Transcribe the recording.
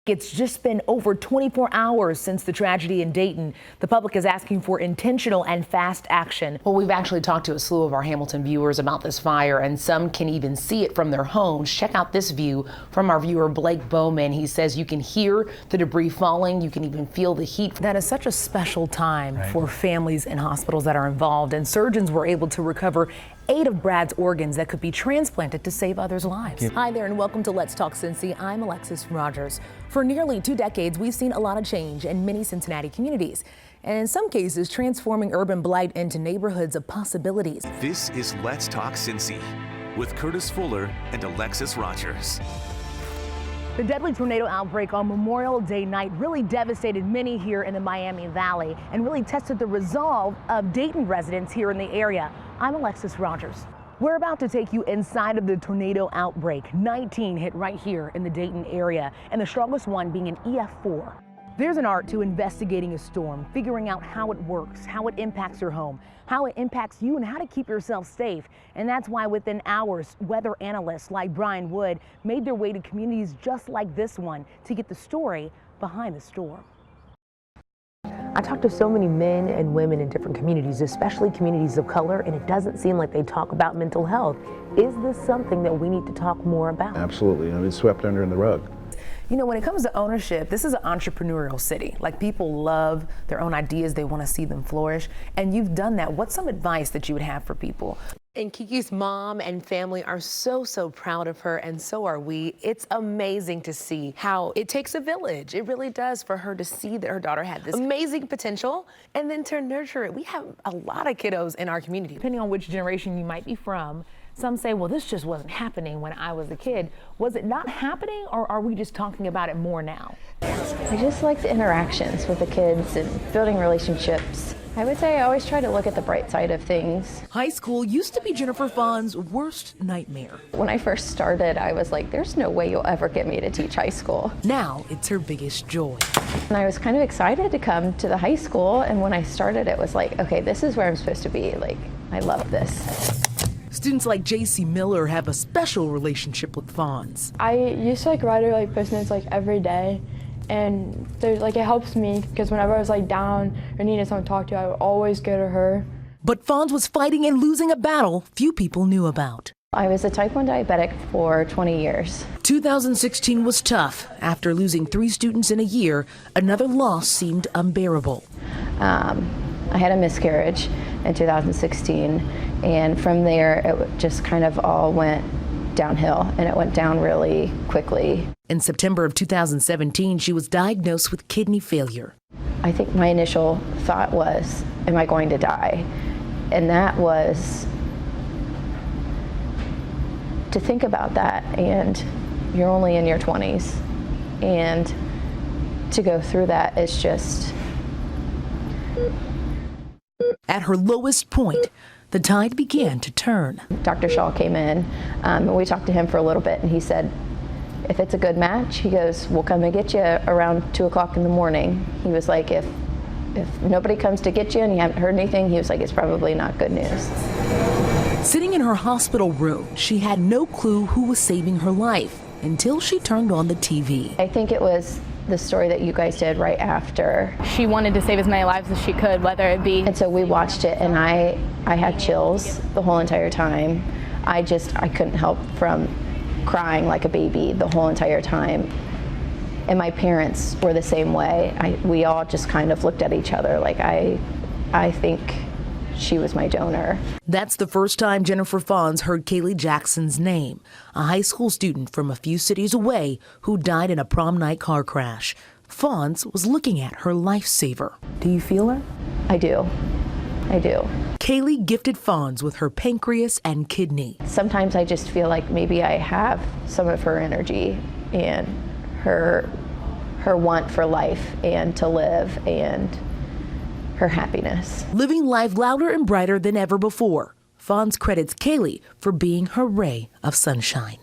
It's just been over 24 hours since the tragedy in Dayton. The public is asking for intentional and fast action. Well, we've actually talked to a slew of our Hamilton viewers about this fire, and some can even see it from their homes. Check out this view from our viewer Blake Bowman. He says you can hear the debris falling. You can even feel the heat. That is such a special time for families and hospitals that are involved, and surgeons were able to recover 8 of Brad's organs that could be transplanted to save others' lives. Hi there and welcome to Let's Talk Cincy. I'm Alexis Rogers. For nearly 2 decades, we've seen a lot of change in many Cincinnati communities, and in some cases, transforming urban blight into neighborhoods of possibilities. This is Let's Talk Cincy with Curtis Fuller and Alexis Rogers. The deadly tornado outbreak on Memorial Day night really devastated many here in the Miami Valley and really tested the resolve of Dayton residents here in the area. I'm Alexis Rogers. We're about to take you inside of the tornado outbreak. 19 hit right here in the Dayton area, and the strongest one being an EF4. There's an art to investigating a storm, figuring out how it works, how it impacts your home, how it impacts you, and how to keep yourself safe. And that's why within hours, weather analysts like Brian Wood made their way to communities just like this one to get the story behind the storm. I talked to so many men and women in different communities, especially communities of color, and it doesn't seem like they talk about mental health. Is this something that we need to talk more about? Absolutely. It's swept under the rug. You know, when it comes to ownership, this is an entrepreneurial city. Like, people love their own ideas. They want to see them flourish. And you've done that. What's some advice that you would have for people? And Kiki's mom and family are so proud of her, and so are we. It's amazing to see how it takes a village. It really does, for her to see that her daughter had this amazing potential and then to nurture it. We have a lot of kiddos in our community. Depending on which generation you might be from, some say, well, this just wasn't happening when I was a kid. Was it not happening, or are we just talking about it more now? I just like the interactions with the kids and building relationships. I would say I always try to look at the bright side of things. High school used to be Jennifer Fawn's worst nightmare. When I first started, I was like, there's no way you'll ever get me to teach high school. Now it's her biggest joy. And I was kind of excited to come to the high school, and when I started, it was like, okay, this is where I'm supposed to be. Like, I love this. Students like J.C. Miller have a special relationship with Fawns. I used to write her post-its every day, and there's it helps me because whenever I was down or needed someone to talk to, I would always go to her. But Fawns was fighting and losing a battle few people knew about. I was a type 1 diabetic for 20 years. 2016 was tough. After losing 3 students in a year, another loss seemed unbearable. I had a miscarriage in 2016, and from there it just kind of all went downhill, and it went down really quickly. In September of 2017, she was diagnosed with kidney failure. I think my initial thought was, am I going to die? And that was to think about that, and you're only in your 20s, and to go through that is just... At her lowest point, the tide began to turn. Dr. Shaw came in, and we talked to him for a little bit, and he said, if it's a good match, he goes, we'll come and get you around 2 o'clock in the morning. He was like, if nobody comes to get you and you haven't heard anything, he was like, it's probably not good news. Sitting in her hospital room, she had no clue who was saving her life until she turned on the TV. I think it was the story that you guys did right after. She wanted to save as many lives as she could, whether it be... And so we watched it, and I had chills the whole entire time. I couldn't help from crying like a baby the whole entire time. And my parents were the same way. We all just kind of looked at each other like, I think she was my donor. That's the first time Jennifer Fawns heard Kaylee Jackson's name, a high school student from a few cities away who died in a prom night car crash. Fawns was looking at her lifesaver. Do you feel her? I do. I do. Kaylee gifted Fawns with her pancreas and kidney. Sometimes I just feel like maybe I have some of her energy and her want for life and to live and her happiness. Living life louder and brighter than ever before. Fawns credits Kaylee for being her ray of sunshine.